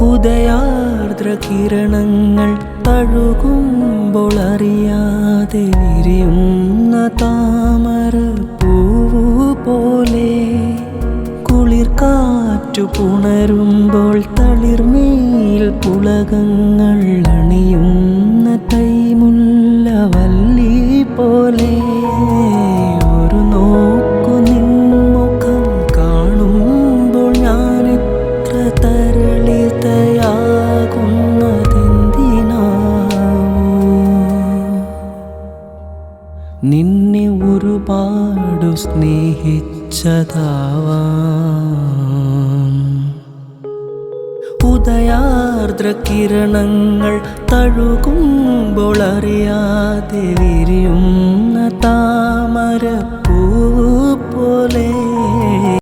ഉദയാർദ്ര കിരണങ്ങൾ തഴുകുമ്പോൾ അറിയാതെ വിരിയുന്ന താമര പൂവു പോലെ കുളിർ കാറ്റു പുണരുമ്പോൾ തളിർമേൽ പുളകങ്ങൾ അണിയുന്ന തൈമുല്ലവല്ലി പോലെ ഒരു നോക്കു നിൻമുഖം കാണുമ്പോൾ ഞാൻ എത്ര തരളിതയാകുന്നതെന്തിനാവോ നിന്നെ ഒരുപാടു സ്നേഹിച്ചതാവാം ഉദയാർദ്ര കിരണങ്ങൾ തഴുകുമ്പോൾ അറിയാതെ വിരിയുന്ന താമര